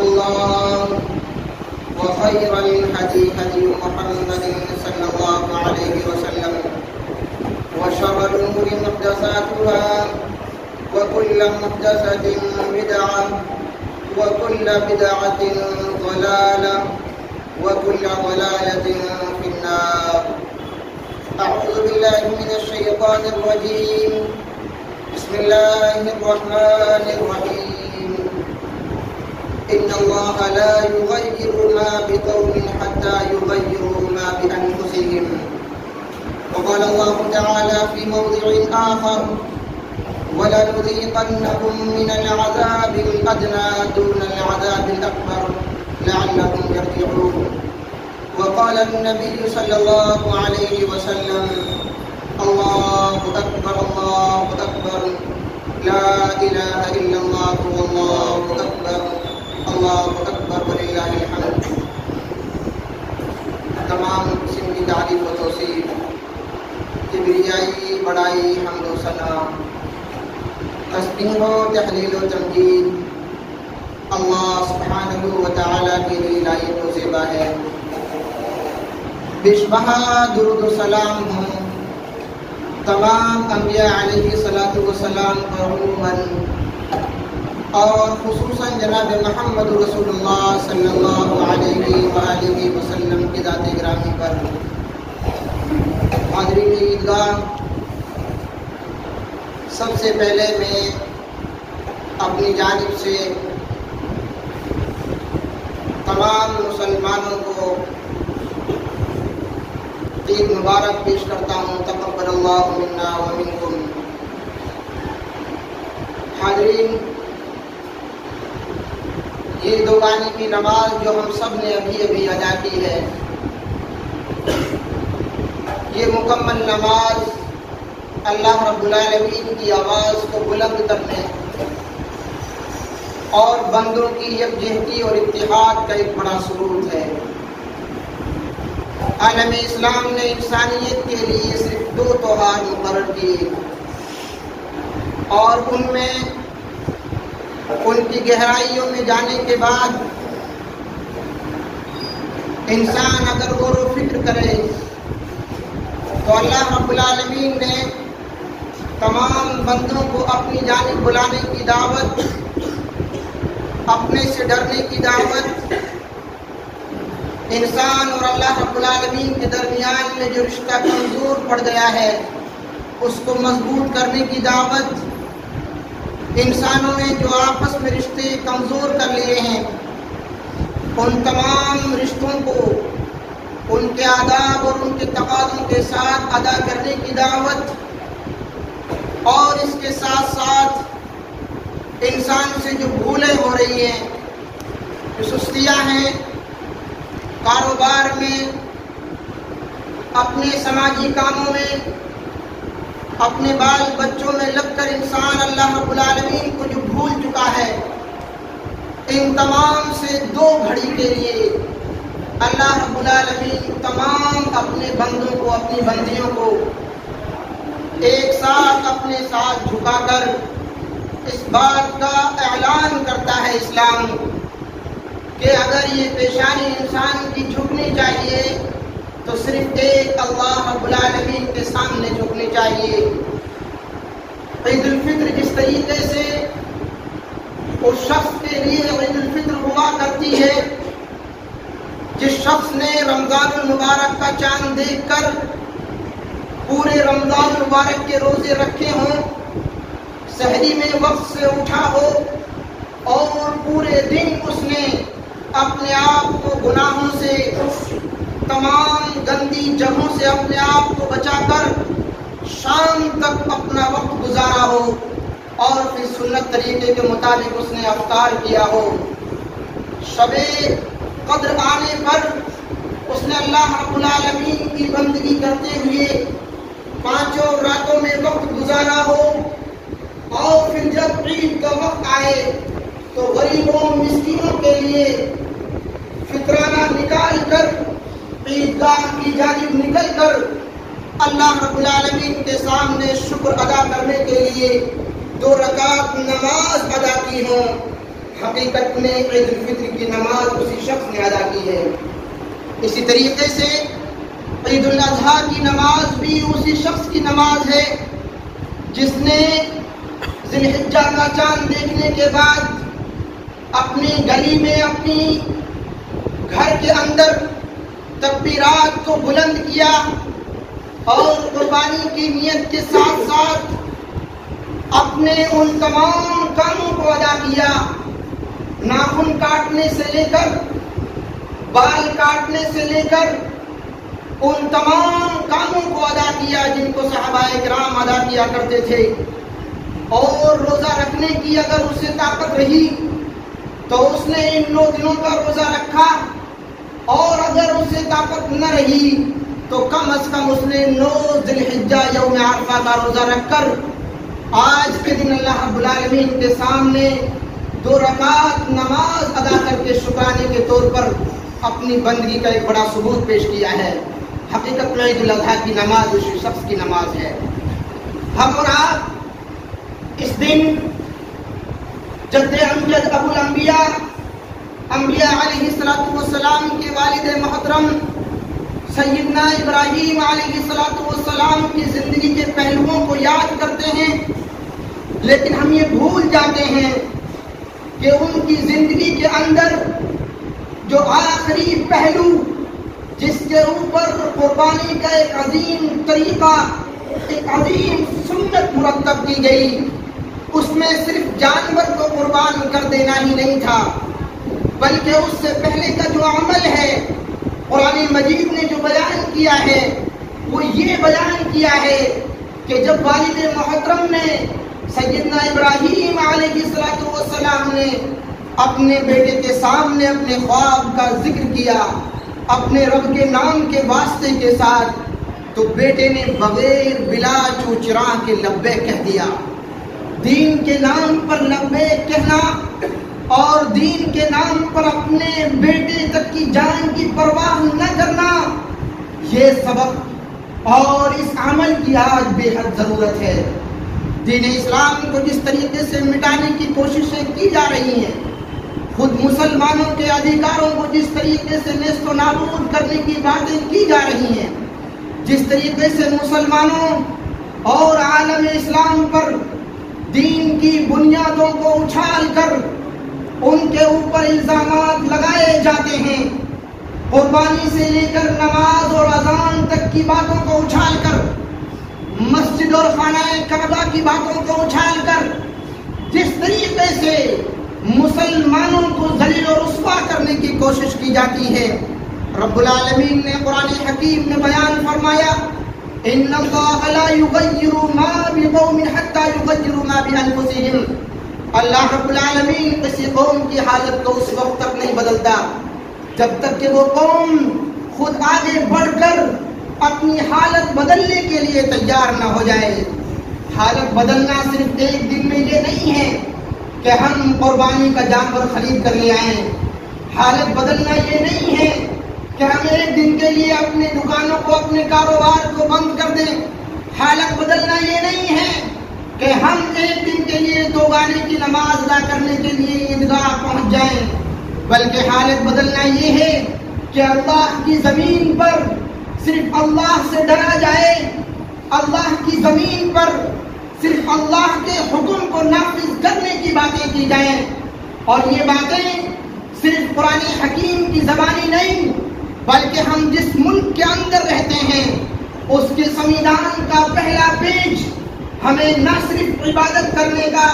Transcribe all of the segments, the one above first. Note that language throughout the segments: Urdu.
الله وخير الهدي هدي محمد صلى الله عليه وسلم وشر الأمور محدثاتها وكل محدثة بدعة وكل بدعة ضلالة وكل ضلالة في النار. أعوذ بالله من الشيطان الرجيم. بسم الله الرحمن الرحيم. إن الله لا يغير ما بقوم حتى يغيروا ما بأنفسهم. وقال الله تعالى في موضع آخر: ولنذيقنهم من العذاب الأدنى دون العذاب الأكبر لعلهم يرجعون. وقال النبي صلى الله عليه وسلم: الله أكبر الله أكبر لا إله إلا الله والله أكبر اللہ اکبر وللہ الحمد. تمام قسم کی تعریف و توصیف، کبریائی، بڑائی، حمد و ثنا، تسبیح و تحلیل و تمجید اللہ سبحانہ و تعالی کے لیے لائق و زیبا ہے. بشبہ درود و سلام ہوں تمام انبیاء علیہ الصلوۃ والسلام پر عموماً اور خصوصاً جناب محمد رسول اللہ صلی اللہ علیہ وآلہ وسلم کی ذات گرامی پر. حاضرین عیدگاہ، سب سے پہلے میں اپنی جانب سے تمام مسلمانوں کو عید مبارک پیش کرتا ہوں. تقبل اللہ منا ومنکم. حاضرین، یہ دوگانی کی نماز جو ہم سب نے ابھی ادا کی ہے، یہ مکمل نماز اللہ رب العالمین کی آواز کو بلند کرنے اور بندوں کی یکجہتی اور اتحاد کا ایک بڑا ثبوت ہے. عالم اسلام نے انسانیت کے لیے صرف 2 تہوار مقرر کیے اور ان میں ان کی گہرائیوں میں جانے کے بعد انسان اگر غور و فکر کرے تو اللہ رب العالمین نے تمام بندوں کو اپنی جانب بلانے کی دعوت، اپنے سے ڈرنے کی دعوت، انسان اور اللہ رب العالمین کے درمیان میں جو رشتہ کمزور پڑ گیا ہے اس کو مضبوط کرنے کی دعوت، انسانوں نے جو آپس میں رشتے کمزور کر لیے ہیں ان تمام رشتوں کو ان کے آداب اور ان کے تقاضوں کے ساتھ ادا کرنے کی دعوت، اور اس کے ساتھ ساتھ انسان سے جو بھولیں ہو رہی ہیں، جو سستیاں ہیں کاروبار میں، اپنے سماجی کاموں میں، اپنے بال بچوں میں لگ کر انسان اللہ رب العالمین کو جو بھول چکا ہے، ان تمام سے 2 گھڑی کے لیے اللہ رب العالمین تمام اپنے بندوں کو، اپنی بندیوں کو ایک ساتھ اپنے ساتھ جھکا کر اس بات کا اعلان کرتا ہے اسلام کہ اگر یہ پیشانی انسان کی جھکنی چاہیے تو صرف ایک اللہ رب العالمین کے سامنے جھکنی چاہیے. عید الفطر جس طریقے سے اس شخص کے لیے عید الفطر ہوا کرتی ہے جس شخص نے رمضان المبارک کا چاند دیکھ کر پورے رمضان المبارک کے روزے رکھے ہوں، سحری میں وقت سے اٹھا ہو اور پورے دن اس نے اپنے آپ کو گناہوں سے، تمام گندی جگہوں سے اپنے آپ کو بچا کر شام تک اپنا وقت گزارا ہو اور پھر سنت طریقے کے مطابق اس نے افطار کیا ہو. شب قدر آنے پر اس نے اللہ رب العالمین کی بندگی کرتے ہوئے 5 راتوں میں وقت گزارا ہو اور پھر جب عید کا وقت آئے تو غریبوں مسکینوں کے لیے فطرانہ نکال کر عیدگاہ کی جانب نکل کر اللہ رب العالمین کے سامنے شکر ادا کرنے کے لیے 2 رکعت نماز ادا کی ہوں. حقیقت میں عید الفطر کی نماز اسی شخص نے ادا کی ہے۔ اسی طریقے سے عید الاضحیٰ کی نماز بھی اسی شخص کی نماز ہے جس نے ذی الحجہ کا چاند دیکھنے کے بعد اپنی گلی میں اپنی گھر کے اندر تکبیرات کو بلند کیا اور قربانی کی نیت کے ساتھ ساتھ اپنے ان تمام کاموں کو ادا کیا، ناخن کاٹنے سے لے کر بال کاٹنے سے لے کر ان تمام کاموں کو ادا کیا جن کو صحابہ کرام ادا کیا کرتے تھے۔ اور روزہ رکھنے کی اگر اسے طاقت رہی تو اس نے ان 9 دنوں کا روزہ رکھا، اور اگر اسے طاقت نہ رہی تو کم از کم اس نے 9 ذی الحجہ یوم عرفہ کا روزہ رکھ کر آج کے دن اللہ رب العالمین کے سامنے 2 رکعت نماز ادا کر کے شکرانے کے طور پر اپنی بندگی کا ایک بڑا ثبوت پیش کیا ہے۔ حقیقت میں عید الاضحیٰ کی نماز اسی شخص کی نماز ہے۔ ہم اور آپ اس دن جد امجد ابو الانبیاء انبیاء علیہ السلام کے والد محترم سیدنا ابراہیم علیہ السلام کی زندگی کے پہلوؤں کو یاد کرتے ہیں، لیکن ہم یہ بھول جاتے ہیں کہ ان کی زندگی کے اندر جو آخری پہلو جس کے اوپر قربانی کا ایک عظیم طریقہ، ایک عظیم سنت مرتب کی گئی، اس میں صرف جانور کو قربان کر دینا ہی نہیں تھا، بلکہ اس سے پہلے کا جو عمل ہے قرآن مجید نے جو بیان کیا ہے وہ یہ بیان کیا ہے کہ جب والد محترم نے سیدنا ابراہیم علیہ السلام نے اپنے بیٹے کے سامنے اپنے خواب کا ذکر کیا اپنے رب کے نام کے واسطے کے ساتھ، تو بیٹے نے بغیر بلا چوچرا کے لبیک کہہ دیا۔ دین کے نام پر لبیک کہنا اور دین کے نام پر اپنے بیٹے تک کی جان کی پرواہ نہ کرنا، یہ سبق اور اس عمل کی آج بے حد ضرورت ہے۔ دین اسلام کو جس طریقے سے مٹانے کی کوششیں کی جا رہی ہیں، خود مسلمانوں کے ادھیکاروں کو جس طریقے سے نیست و نابود کرنے کی باتیں کی جا رہی ہیں، جس طریقے سے مسلمانوں اور عالم اسلام پر دین کی بنیادوں کو اچھال کر ان کے اوپر الزامات لگائے جاتے ہیں، قربانی سے لے کر نماز اور اذان تک کی باتوں کو اچھال کر، مسجد اور خانہ کعبہ کی باتوں کو اچھال کر جس طریقے سے مسلمانوں کو ذلیل و رسوا کرنے کی کوشش کی جاتی ہے، رب العالمین نے قرآن حکیم میں بیان فرمایا ان اللہ لا یغیر ما بقوم حتی یغیروا ما بانفسہم۔ اللہ رب العالمین کسی قوم کی حالت کو اس وقت تک نہیں بدلتا جب تک کہ وہ قوم خود آگے بڑھ کر اپنی حالت بدلنے کے لیے تیار نہ ہو جائے۔ حالت بدلنا صرف ایک دن میں یہ نہیں ہے کہ ہم قربانی کا جانور خرید کر لے آئیں، حالت بدلنا یہ نہیں ہے کہ ہم ایک دن کے لیے اپنی دکانوں کو اپنے کاروبار کو بند کر دیں، حالت بدلنا یہ نہیں ہے کہ ہم ایک دن کے لیے 2 گانے کی نماز ادا کرنے کے لیے عیدگاہ پہنچ جائیں، بلکہ حالت بدلنا یہ ہے کہ اللہ کی زمین پر صرف اللہ سے ڈرا جائے، اللہ کی زمین پر صرف اللہ کے حکم کو نافذ کرنے کی باتیں کی جائیں، اور یہ باتیں صرف قرآن حکیم کی زبانی نہیں بلکہ ہم جس ملک کے اندر رہتے ہیں اس کے سنویدھان کا پہلا پیج ہمیں نہ صرف عبادت کرنے کا،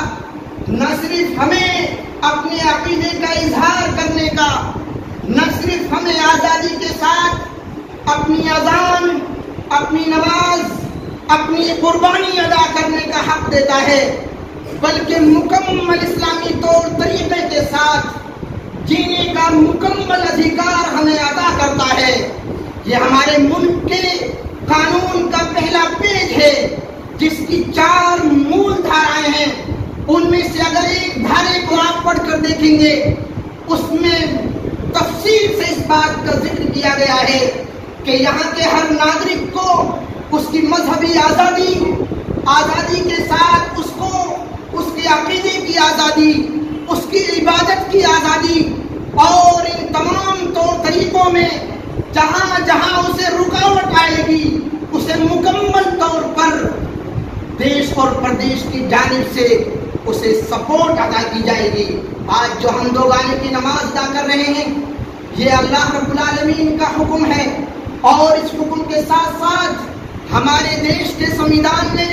نہ صرف ہمیں اپنے عقیدے کا اظہار کرنے کا، نہ صرف ہمیں آزادی کے ساتھ اپنی اذان، اپنی نماز، اپنی قربانی ادا کرنے کا حق دیتا ہے، بلکہ مکمل اسلامی طور طریقے کے ساتھ جینے کا مکمل ادھیکار ہمیں عطا کرتا ہے۔ یہ ہمارے ملک کے قانون کا پہلا پیج ہے جس کی 4 مول دھارائیں ہیں، ان میں سے اگر ایک دھارے کو آپ پڑھ کر دیکھیں گے اس میں تفصیل سے اس بات کا ذکر کیا گیا ہے کہ یہاں کے ہر ناگرک کو اس کی مذہبی آزادی کے ساتھ اس کو اس کے عقیدے کی آزادی، اس کی عبادت کی آزادی، اور ان تمام طور طریقوں میں جہاں جہاں اسے رکاوٹ آئے گی اسے مکمل طور پر دیش اور پردیش کی جانب سے اسے سپورٹ عطا کی جائے گی۔ آج جو ہم دوگانے کی نماز ادا کر رہے ہیں یہ اللہ رب العالمین کا حکم ہے، اور اس حکم کے ساتھ ساتھ ہمارے دیش کے سنویدھان نے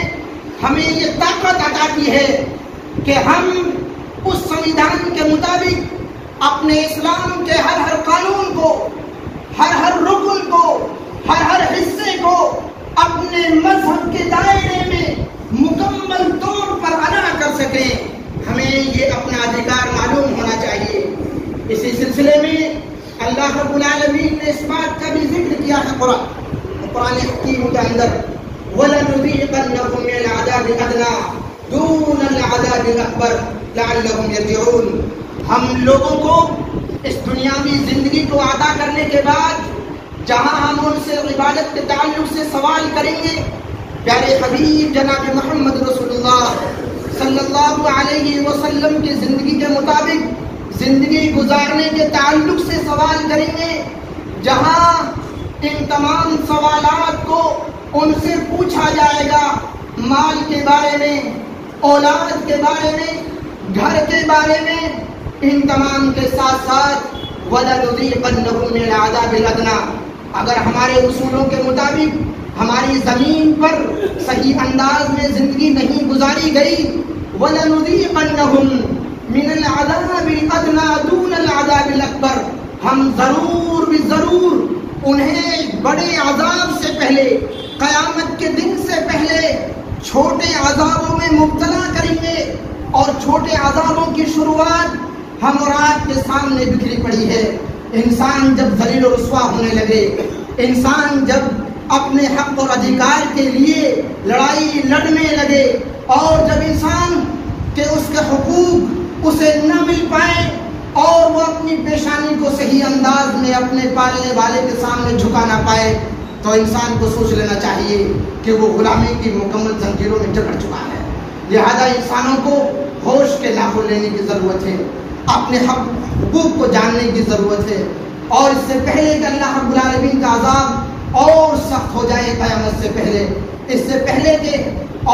ہمیں یہ طاقت عطا کی ہے کہ ہم اس سنویدھان کے مطابق اپنے اسلام کے ہر قانون کو، ہر رکن کو، ہر حصے کو اپنے مذہب کے دائرے میں مکمل طور پر ادا کر سکیں۔ ہمیں یہ اپنا ادھیکار معلوم ہونا چاہیے۔ اسی سلسلے میں اللہ رب العالمین نے اس بات کا بھی ذکر کیا ہے قرآن حکیم کے اندر، وَلَنُذِيقَنَّهُم مِّنَ الْعَذَابِ الْأَدْنَىٰ دُونَ الْعَذَابِ الْأَكْبَرِ لَعَلَّهُمْ يَرْجِعُونَ۔ ہم لوگوں کو اس دنیاوی زندگی کو عطا کرنے کے بعد جہاں ہم ان سے عبادت کے تعلق سے سوال کریں گے، پیارے حبیب جناب محمد رسول اللہ صلی اللہ علیہ وسلم کی زندگی کے مطابق زندگی گزارنے کے تعلق سے سوال کریں گے، جہاں ان تمام سوالات کو ان سے پوچھا جائے گا، مال کے بارے میں، اولاد کے بارے میں، گھر کے بارے میں، ان تمام کے ساتھ ساتھ وَلَنُذِيقَنَّهُم مِّنَ الْعَذَابِ الْأَدْنَىٰ۔ اگر ہمارے اصولوں کے مطابق ہماری زمین پر صحیح انداز میں زندگی نہیں گزاری گئی، وَلَنُذِيقَنَّهُم مِّنَ الْعَذَابِ الْأَدْنَىٰ دُونَ الْعَذَابِ الْأَكْبَرِ، ہم ضرور بھی ضرور انہیں بڑے عذاب سے پہلے، قیامت کے دن سے پہلے چھوٹے عذابوں میں مبتلا کریں گے۔ اور چھوٹے عذابوں کی شروعات ہم اور آپ کے سامنے بکھری پڑی ہے۔ انسان جب ذلیل و رسوا ہونے لگے، انسان جب اپنے حق اور ادھیکار کے لیے لڑائی لڑنے لگے، اور جب انسان کے اس کے حقوق اسے نہ مل پائے اور وہ اپنی پیشانی کو صحیح انداز میں اپنے پالنے والے کے سامنے جھکا نہ پائے، تو انسان کو سوچ لینا چاہیے کہ وہ غلامی کی مکمل زنجیروں میں جکڑ چکا ہے۔ لہذا انسانوں کو ہوش کے لاحول لینے کی ضرورت ہے، اپنے حقوق کو جاننے کی ضرورت ہے، اور اس سے پہلے کہ اللہ رب العالمین کا عذاب اور سخت ہو جائے قیامت سے پہلے، اس سے پہلے کہ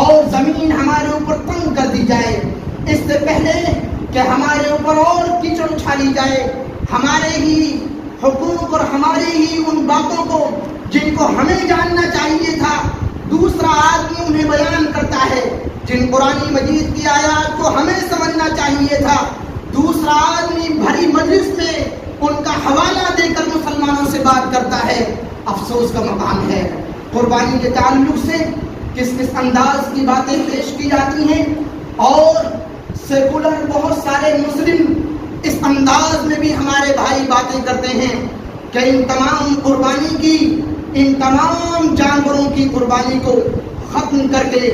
اور زمین ہمارے اوپر تنگ کر دی جائے، اس سے پہلے کہ ہمارے اوپر اور کیچڑ اچھالی جائے، ہمارے ہی حقوق اور ہمارے ہی ان باتوں کو جن کو ہمیں جاننا چاہیے تھا دوسرا آدمی انہیں بیان کرتا ہے، جن قرآن مجید کی آیات کو ہمیں سمجھنا چاہیے تھا دوسرا آدمی بھری مجلس میں ان کا حوالہ دے کر مسلمانوں سے بات کرتا ہے۔ افسوس کا مقام ہے۔ قربانی کے تعلق سے کس کس انداز کی باتیں پیش کی جاتی ہیں، اور سیکولر بہت سارے مسلم اس انداز میں بھی ہمارے بھائی باتیں کرتے ہیں کہ ان تمام قربانی کی، ان تمام جانوروں کی قربانی کو ختم کر کے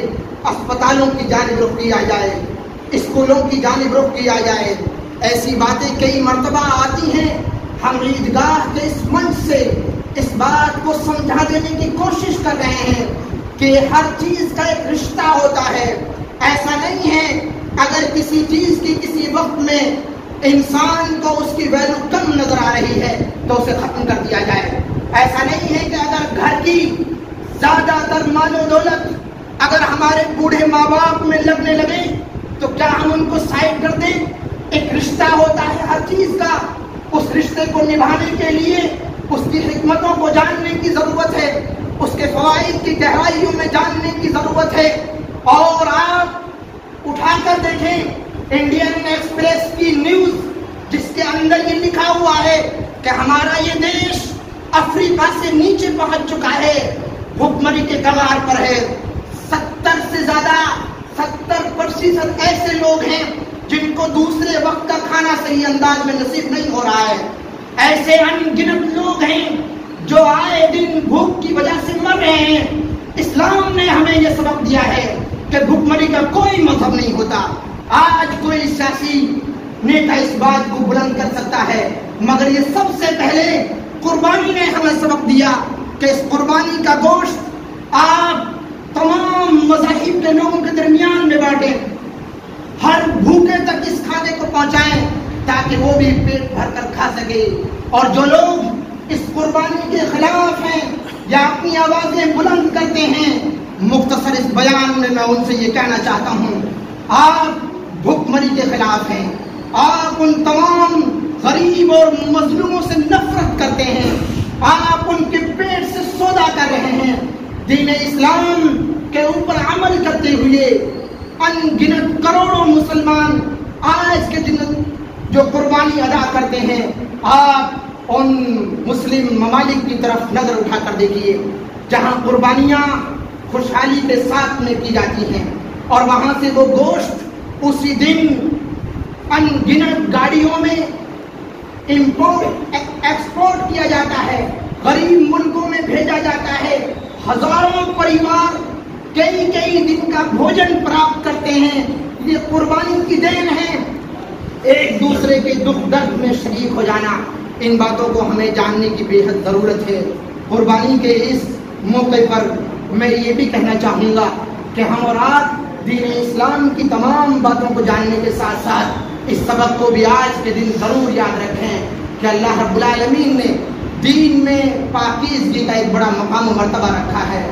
اسپتالوں کی جانب رخ کیا جائے، اسکولوں کی جانب رخ کیا جائے۔ ایسی باتیں کئی مرتبہ آتی ہیں۔ ہم عیدگاہ کے اس منچ سے اس بات کو سمجھا دینے کی کوشش کر رہے ہیں کہ ہر چیز کا ایک رشتہ ہوتا ہے۔ ایسا نہیں ہے اگر کسی چیز کی کسی وقت میں انسان کو اس کی ویلو کم نظر آ رہی ہے تو اسے ختم کر دیا جائے۔ ایسا نہیں ہے کہ اگر گھر کی زیادہ تر مال و دولت اگر ہمارے بوڑھے ماں باپ میں لگنے لگے تو کیا ہم ان کو سائڈ کر دیں؟ ایک رشتہ ہوتا ہے ہر چیز کا، اس رشتے کو نبھانے کے لیے اس کی حکمتوں کو جاننے کی ضرورت ہے، اس کے فوائد کی گہرائیوں میں جاننے کی ضرورت ہے۔ اور آپ اٹھا کر دیکھیں انڈین ایکسپریس کی نیوز، جس کے اندر یہ لکھا ہوا ہے کہ ہمارا یہ دیش افریقہ سے نیچے پہنچ چکا ہے، بھوکمری کے کگار پر ہے۔ 70% ایسے لوگ ہیں جن کو دوسرے وقت کا کھانا صحیح انداز میں نصیب نہیں ہو رہا ہے۔ ایسے ان گنت لوگ ہیں جو آئے دن بھوک کی وجہ سے مر رہے ہیں۔ اسلام نے ہمیں یہ سبق دیا ہے کہ بھوکمری کا کوئی مذہب نہیں ہوتا۔ آج کوئی سیاسی نیتا اس بات کو بلند کر سکتا ہے، مگر یہ سب سے پہلے قربانی نے ہمیں سبق دیا کہ اس قربانی کا گوشت آپ تمام مذاہب کے لوگوں کے درمیان میں بانٹیں۔ ہر بھوکے تک اس کھانے کو پہنچائیں تاکہ وہ بھی پیٹ بھر کر کھا سکے. اور جو لوگ اس قربانی کے خلاف ہیں یا اپنی آوازیں بلند کرتے ہیں، مختصر اس بیان میں ان سے یہ کہنا چاہتا ہوں، آپ بھوک مری کے خلاف ہیں، آپ ان تمام غریب اور مظلوموں سے نفرت کرتے ہیں، آپ ان کے پیٹ سے سودا کر رہے ہیں. دین اسلام کے اوپر عمل کرتے ہوئے ان گنت کروڑوں مسلمان آج کے دن جو قربانی ادا کرتے ہیں، آپ ان مسلم ممالک کی طرف نظر اٹھا کر دیکھیے جہاں قربانیاں خوشحالی کے ساتھ میں کی جاتی ہیں، اور وہاں سے وہ گوشت اسی دن ان گنت گاڑیوں میں امپورٹ ایکسپورٹ کیا جاتا ہے، غریب ملکوں میں بھیجا جاتا ہے. ہزاروں پریوار کئی دن کا بھوجن پراپت کرتے ہیں. یہ قربانی کی دین ہے. ایک دوسرے کے دکھ درد میں شریک ہو جانا، ان باتوں کو ہمیں جاننے کی بے حد ضرورت ہے. قربانی کے اس موقع پر میں یہ بھی کہنا چاہوں گا کہ ہم اور آپ دین اسلام کی تمام باتوں کو جاننے کے ساتھ ساتھ اس سبق کو بھی آج کے دن ضرور یاد رکھیں کہ اللہ رب العالمین نے دین میں پاکیزگی کا ایک بڑا مقام و مرتبہ رکھا ہے.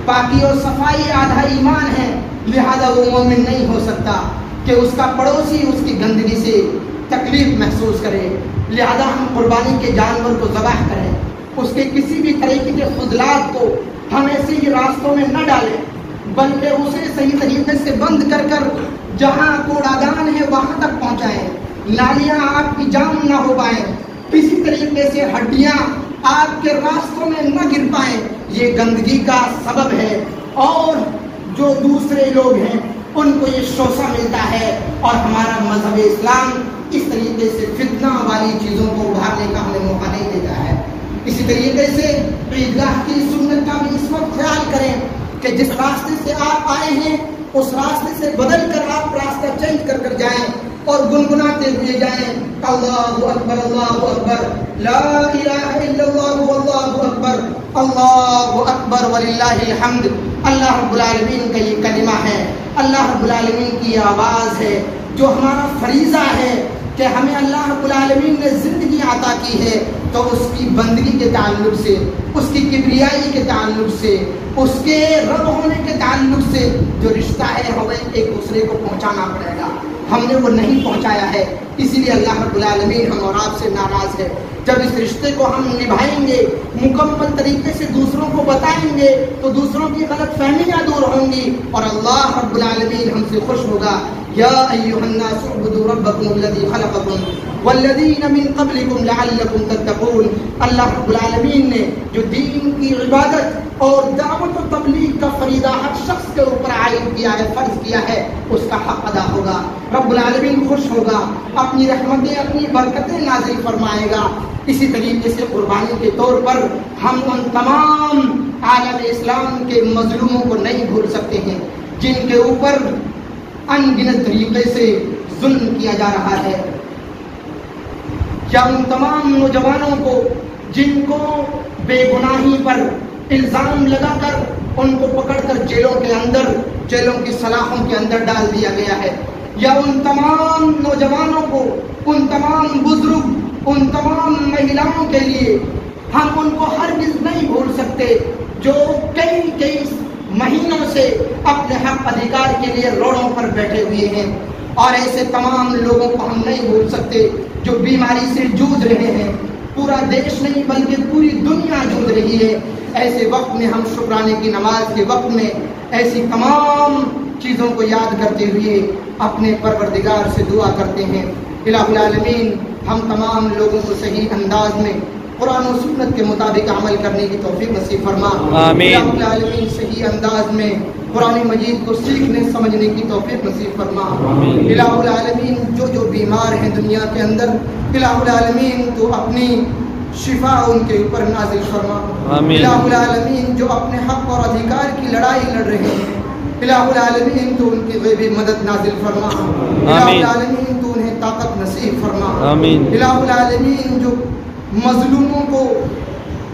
پاکی اور صفائی آدھا ایمان ہے، لہذا وہ مومن نہیں ہو سکتا کہ اس کا پڑوسی اس کی گندگی سے تکلیف محسوس کرے. لہذا ہم قربانی کے جانور کو ذبح کریں، اس کے کسی بھی طریقے کے فضلات کو ہم ایسے ہی راستوں میں نہ ڈالیں، بلکہ اسے صحیح طریقے سے بند کر کر جہاں کوڑا دان ہے وہاں تک پہنچائیں. نالیاں آپ کی جام نہ ہو پائیں، کسی طریقے سے ہڈیاں آپ کے راستوں میں نہ گر پائیں. یہ گندگی کا سبب ہے، اور جو دوسرے لوگ ہیں ان کو یہ شوشہ ملتا ہے، اور ہمارا مذہب اسلام اس طریقے سے فتنہ والی چیزوں کو ابھارنے کا ہمیں موقع نہیں دیتا ہے. اسی طریقے سے عیدگاہ کی سنت کا بھی اس وقت خیال کریں کہ جس راستے سے آپ آئے ہیں اس راستے سے بدل کر آپ راستہ چینج کر کر جائیں اور گنگناتے ہوئے جائیں، اللہ اکبر لا الہ الا اللہ واللہ اکبر، اللہ اکبر وللہ الحمد. اللہ رب العالمین کا یہ کلمہ ہے، اللہ رب العالمین کی یہ آواز ہے جو ہمارا فریضہ ہے کہ ہمیں اللہ رب العالمین نے زندگی عطا کی ہے تو اس کی بندگی کے تعلق سے، اس کی کبریائی کے تعلق سے، اس کے رب ہونے کے تعلق سے جو رشتہ ہے ہمیں ایک دوسرے کو پہنچانا پڑے گا. ہم نے وہ نہیں پہنچایا ہے، اسی لیے اللہ رب العالمین ہم اور آپ سے ناراض ہے. جب اس رشتے کو ہم نبھائیں گے، مکمل طریقے سے دوسروں کو بتائیں گے تو دوسروں کی غلط فہمیاں دور ہوں گی اور اللہ رب العالمین ہم سے خوش ہوگا. یا ایھا الناس اعبدوا ربکم الذی خلقکم والذین من قبلکم لعلکم تتقون. اللہ رب العالمین نے جو دین کی عبادت اور دعوت و تبلیغ کا فریضہ ہر شخص کے اوپر عائد کیا ہے، فرض کیا ہے، اس کا حق ادا ہوگا. رب العالمین خوش ہوگا، اپنی رحمتیں اپنی برکتیں نازل فرمائے گا. اسی طریقے سے قربانی کے طور پر ہم ان تمام عالم اسلام کے مظلوموں کو نہیں بھول سکتے ہیں جن کے اوپر ان گنت طریقے سے ظلم کیا جا رہا ہے، یا ان تمام نوجوانوں کو جن کو بے گناہی پر الزام لگا کر ان کو پکڑ کر جیلوں کے اندر، جیلوں کی سلاخوں کے اندر ڈال دیا گیا ہے، یا ان تمام نوجوانوں کو، ان تمام بزرگ، ان تمام مہیلاؤں کے لیے ہم ان کو ہرگز نہیں بھول سکتے جو کئی مہینوں سے اپنے حق ادھیکار کے لیے روڈوں پر بیٹھے ہوئے ہیں. اور ایسے تمام لوگوں کو ہم نہیں بھول سکتے جو بیماری سے جوجھ رہے ہیں. پورا دیش نہیں بلکہ پوری دنیا جوجھ رہی ہے. ایسے وقت میں ہم شکرانے کی نماز کے وقت میں ایسی تمام چیزوں کو یاد کرتے ہوئے اپنے پروردگار سے دعا کرتے ہیں. الہ العالمین ہم تمام لوگوں کو صحیح انداز میں قرآن و سنت کے مطابق عمل کرنے کی توفیق نصیب فرما. آمین. الہ العالمین صحیح انداز میں قرآن مجید کو سیکھنے سمجھنے کی توفیق نصیب فرما. الہ العالمین جو بیمار ہیں دنیا کے اندر، الہ العالمین تو اپنی شفا ان کے اوپر نازل فرما. الہ العالمین جو اپنے حق اور ادھیکار کی لڑائی لڑ رہے ہیں، الہ العالمین تو ان کی غیبی مدد نازل فرما. الہ العالمین تو انہیں طاقت نصیب فرما. الہ العالمین جو مظلوموں کو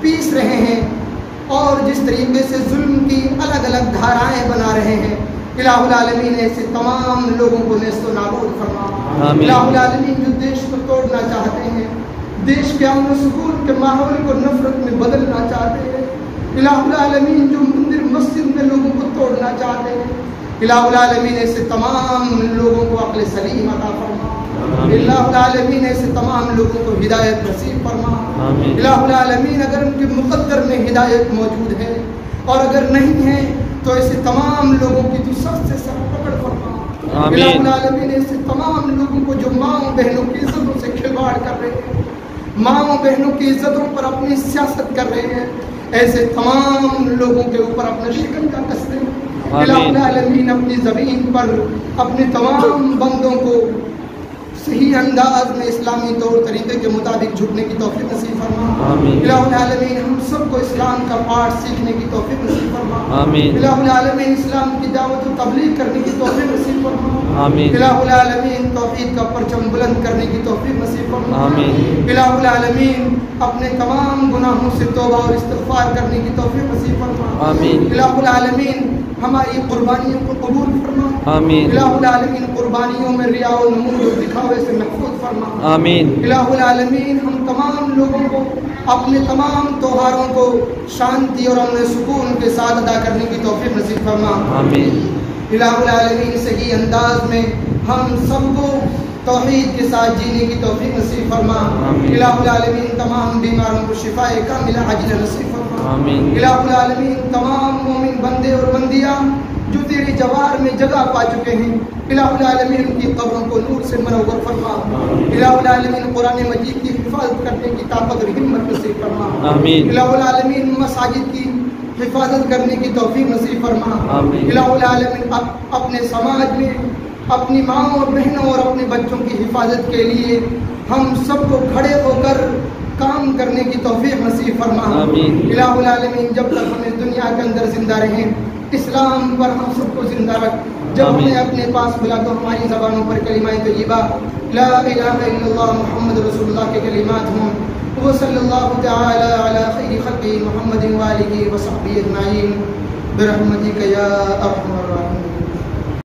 پیس رہے ہیں اور جس طریقے سے ظلم کی الگ الگ دھارائیں بنا رہے ہیں، الہ العالمین ایسے تمام لوگوں کو نیست و نابود فرما. الہ العالمین جو دیش کو توڑنا چاہتے ہیں, دیش کے امن و سکون کے ماحول کو نفرت میں بدلنا چاہتے ہیں, الہ العالمین جو مندر مسجد میں لوگوں کو توڑنا چاہتے ہیں, الہ العالمین ایسے تمام لوگوں کو عقل سلیم عطا فرما. الہ العالمین ایسے تمام لوگوں کو ہدایت نصیب فرما. الہ العالمین اگر ان کے مقدر میں ہدایت موجود ہے اور اگر نہیں ہے تو ایسے تمام لوگوں کی تو سخت سے سخت پکڑ فرما. الہ العالمین ایسے تمام لوگوں کو جو ماں بہنوں کی عزتوں سے کھلواڑ کر رہے ہیں, ماں بہنوں کی عزتوں پر اپنی سیاست کر رہے ہیں, ایسے تمام لوگوں کے اوپر اپنا شکنجہ کستے ہیں. الہ العالمین اپنی زمین پر اپنے تمام بندوں کو صحیح انداز میں اسلامی طور طریقے کے مطابق جھکنے کی توفیق نصیب فرما. الہ العالمین ہم سب کو اسلام کا پاٹ سیکھنے کی توفیق نصیب فرما. الہ العالمین اسلام کی دعوت و تبلیغ کرنے کی توفیق نصیب فرما. الہ العالمین توحید کا پرچم بلند کرنے کی توفیق نصیب فرما. الہ العالمین اپنے تمام گناہوں سے توبہ اور استغفار کرنے کی توفیق نصیب فرما. الہ العالمین ہماری قربانیوں کو قبول فرما. الہ العالمین قربانیوں میں ریا و نمود و دکھاوے سے محفوظ فرما. الہ العالمین ہم تمام لوگوں کو اپنے تمام تہواروں کو شانتی اور امن سکون کے ساتھ ادا کرنے کی توفیق نصیب فرما. الہ العالمین صحیح انداز میں ہم سب کو توحید کے ساتھ جینے کی توفیق نصیب فرما. الہ العالمین تمام بیماروں کو شفاء کاملہ عاجلہ نصیب فرما. الہ العالمین تمام مومن بندے اور بندیاں جو تیری جوار میں جگہ پا چکے ہیں, الہ العالمین ان کی قبروں کو نور سے منور فرما. الہ العالمین قرآن مجید کی حفاظت کرنے کی طاقت اور ہمت نصیب فرما. الہ العالمین مساجد کی حفاظت کرنے کی توفیق نصیب فرما. الہ العالمین اپنے سماج میں اپنی ماں اور بہنوں اور اپنے بچوں کی حفاظت کے لیے ہم سب کو کھڑے ہو کر کام کرنے کی توفیق نصیب فرما. الہ العالمین جب تک ہم اس دنیا کے اندر زندہ رہیں اسلام پر ہم سب کو زندہ رکھ. جب ہمیں اپنے پاس بلا تو ہماری زبانوں پر کلمہ طیبہ لا الہ الا اللہ محمد رسول اللہ کے کلمات ہوں. وصلی اللہ تعالی علی خیر خلقہ محمد وآلہ وصحبہ اجمعین برحمتک یا ارحم الراحمین.